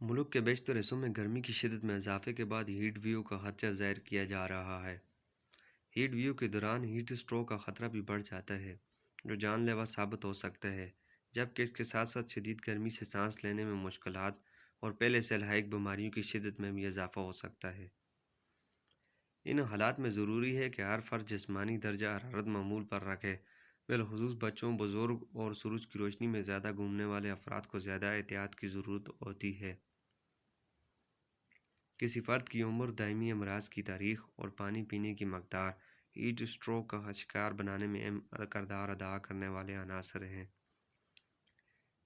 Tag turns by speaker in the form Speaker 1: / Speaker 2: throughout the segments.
Speaker 1: ملک کے بیشتر حصوں میں گرمی کی شدت میں اضافے کے بعد ہیٹ ویو کا خدشہ ظاہر کیا جا رہا ہے۔ ہیٹ ویو کے دوران ہیٹ اسٹروک کا خطرہ بھی بڑھ جاتا ہے، جو جان لیوا ثابت ہو سکتا ہے، جبکہ اس کے ساتھ ساتھ شدید گرمی سے سانس لینے میں مشکلات اور پہلے سے لاحق بیماریوں کی شدت میں بھی اضافہ ہو سکتا ہے۔ ان حالات میں ضروری ہے کہ ہر فرد جسمانی درجہ حرارت معمول پر رکھے، بالخصوص بچوں، بزرگ اور سورج کی روشنی میں زیادہ گھومنے والے افراد کو زیادہ احتیاط کی ضرورت ہوتی ہے۔ کسی فرد کی عمر، دائمی امراض کی تاریخ اور پانی پینے کی مقدار ہیٹ اسٹروک کا شکار بنانے میں اہم کردار ادا کرنے والے عناصر ہیں۔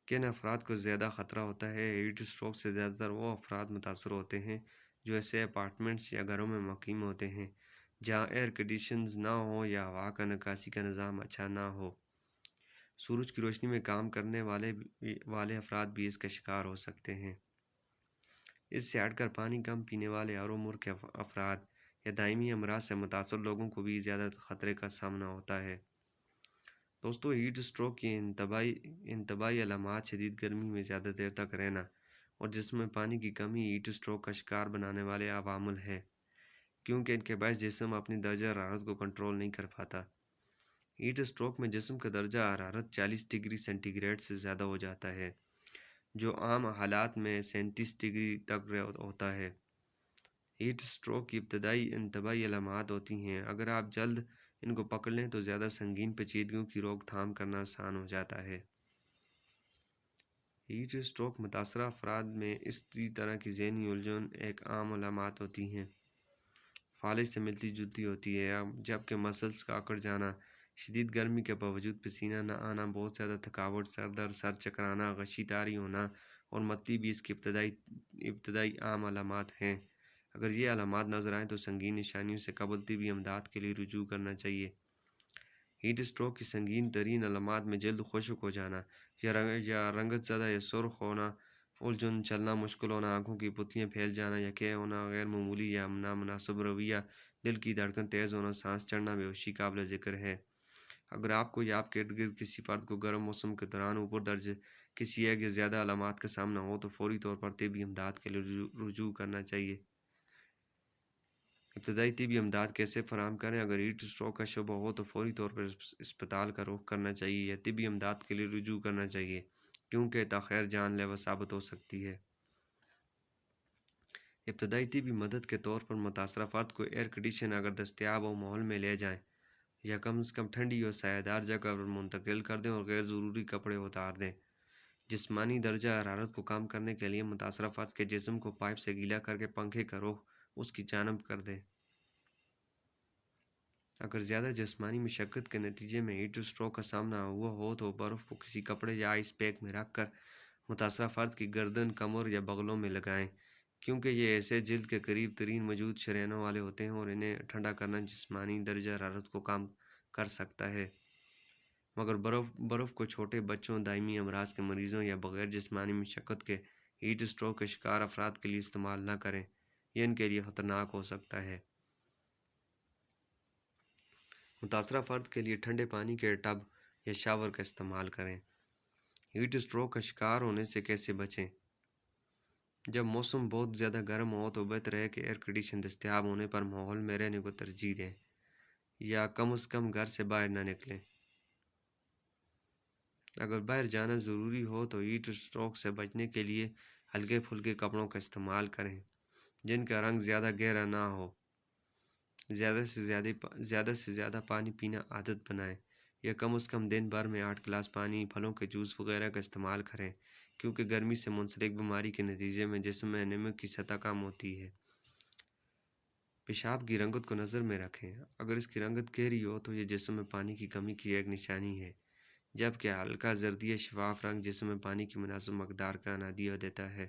Speaker 1: کن افراد کو زیادہ خطرہ ہوتا ہے؟ ہیٹ اسٹروک سے زیادہ تر وہ افراد متاثر ہوتے ہیں جو ایسے اپارٹمنٹس یا گھروں میں مقیم ہوتے ہیں جہاں ایئر کنڈیشنز نہ ہوں یا ہوا کا نکاسی کا نظام اچھا نہ ہو۔ سورج کی روشنی میں کام کرنے والے افراد بھی اس کا شکار ہو سکتے ہیں۔ اس سے ہٹ کر پانی کم پینے والے اور عمر کے افراد یا دائمی امراض سے متاثر لوگوں کو بھی زیادہ خطرے کا سامنا ہوتا ہے۔ دوستو، ہیٹ اسٹروک کی انتباہی علامات شدید گرمی میں زیادہ دیر تک رہنا اور جسم میں پانی کی کمی ہیٹ اسٹروک کا شکار بنانے والے عوامل ہیں، کیونکہ ان کے باعث جسم اپنی درجہ حرارت کو کنٹرول نہیں کر پاتا۔ ہیٹ اسٹروک میں جسم کا درجہ حرارت 40 ڈگری سینٹی گریڈ سے زیادہ ہو جاتا ہے، جو عام حالات میں 37 ڈگری تک ہوتا ہے۔ ہیٹ اسٹروک کی ابتدائی انتباہی علامات ہوتی ہیں۔ اگر آپ جلد ان کو پکڑ لیں تو زیادہ سنگین پیچیدگیوں کی روک تھام کرنا آسان ہو جاتا ہے۔ ہیٹ اسٹروک متاثرہ افراد میں اسی طرح کی ذہنی الجھن ایک عام علامات ہوتی ہیں، فالج سے ملتی جلتی ہوتی ہے، جبکہ مسلز کا اکڑ جانا، شدید گرمی کے باوجود پسینہ نہ آنا، بہت زیادہ تھکاوٹ، سر درد، سر چکرانا، غشی طاری ہونا اور متلی بھی اس کی ابتدائی عام علامات ہیں۔ اگر یہ علامات نظر آئیں تو سنگین نشانیوں سے قبل طبی امداد کے لیے رجوع کرنا چاہیے۔ ہیٹ اسٹروک کی سنگین ترین علامات میں جلد خشک ہو جانا یا رنگت زدہ یا سرخ ہونا، الجھن، چلنا مشکل ہونا، آنکھوں کی پتلیاں پھیل جانا یا قے ہونا، غیر معمولی یا نامناسب رویہ، دل کی دھڑکن تیز ہونا، سانس چڑھنا، بے ہوشی قابل ذکر ہے۔ اگر آپ کو یا آپ کے ارد گرد کسی فرد کو گرم موسم کے دوران اوپر درج کسی ایک یا زیادہ علامات کا سامنا ہو تو فوری طور پر طبی امداد کے لیے رجوع کرنا چاہیے۔ ابتدائی طبی امداد کیسے فراہم کریں؟ اگر ہیٹ اسٹروک کا شبہ ہو تو فوری طور پر اسپتال کا رخ کرنا چاہیے یا طبی امداد کے لیے رجوع کرنا چاہیے، کیونکہ تاخیر جان لیوا ثابت ہو سکتی ہے۔ ابتدائی طبی مدد کے طور پر متاثرہ فرد کو ایئر کنڈیشن اگر دستیاب ہو ماحول میں لے جائیں یا کم از کم ٹھنڈی اور سایہ دار جگہ پر منتقل کر دیں اور غیر ضروری کپڑے اتار دیں۔ جسمانی درجہ حرارت کو کم کرنے کے لیے متاثرہ فرد کے جسم کو پائپ سے گیلا کر کے پنکھے کا رخ اس کی جانب کر دیں۔ اگر زیادہ جسمانی مشقت کے نتیجے میں ہیٹ اسٹروک کا سامنا ہوا ہو تو برف کو کسی کپڑے یا آئس پیک میں رکھ کر متاثرہ فرد کی گردن، کمر یا بغلوں میں لگائیں، کیونکہ یہ ایسے جلد کے قریب ترین موجود شریانوں والے ہوتے ہیں اور انہیں ٹھنڈا کرنا جسمانی درجہ حرارت کو کم کر سکتا ہے۔ مگر برف کو چھوٹے بچوں، دائمی امراض کے مریضوں یا بغیر جسمانی مشقت کے ہیٹ اسٹروک کے شکار افراد کے لیے استعمال نہ کریں، یہ ان کے لیے خطرناک ہو سکتا ہے۔ متاثرہ فرد کے لیے ٹھنڈے پانی کے ٹب یا شاور کا استعمال کریں۔ ہیٹ اسٹروک کا شکار ہونے سے کیسے بچیں؟ جب موسم بہت زیادہ گرم ہو تو بہتر ہے کہ ایئر کنڈیشن دستیاب ہونے پر ماحول میں رہنے کو ترجیح دیں یا کم از کم گھر سے باہر نہ نکلیں۔ اگر باہر جانا ضروری ہو تو ہیٹ اسٹروک سے بچنے کے لیے ہلکے پھلکے کپڑوں کا استعمال کریں جن کا رنگ زیادہ گہرا نہ ہو۔ زیادہ سے زیادہ پانی پینا عادت بنائیں یا کم از کم دن بھر میں 8 گلاس پانی، پھلوں کے جوس وغیرہ کا استعمال کریں، کیونکہ گرمی سے منسلک بیماری کے نتیجے میں جسم میں نمک کی سطح کم ہوتی ہے۔ پیشاب کی رنگت کو نظر میں رکھیں۔ اگر اس کی رنگت گہری ہو تو یہ جسم میں پانی کی کمی کی ایک نشانی ہے، جبکہ ہلکا زردی یا شفاف رنگ جسم میں پانی کی مناسب مقدار کا انادیہ دیتا ہے۔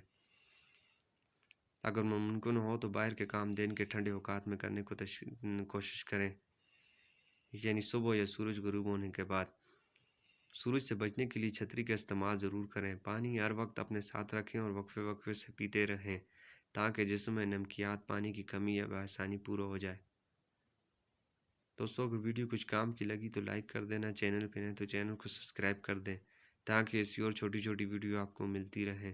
Speaker 1: اگر ممکن ہو تو باہر کے کام دن کے ٹھنڈے اوقات میں کرنے کو کوشش کریں، یعنی صبح یا سورج غروب ہونے کے بعد۔ سورج سے بچنے کے لیے چھتری کا استعمال ضرور کریں۔ پانی ہر وقت اپنے ساتھ رکھیں اور وقفے وقفے سے پیتے رہیں تاکہ جسم میں نمکیات پانی کی کمی یا بآسانی پورا ہو جائے۔ دوستوں، اگر ویڈیو کچھ کام کی لگی تو لائک کر دینا، چینل پہ نئے تو چینل کو سبسکرائب کر دیں تاکہ ایسی اور چھوٹی چھوٹی ویڈیو آپ کو ملتی رہیں۔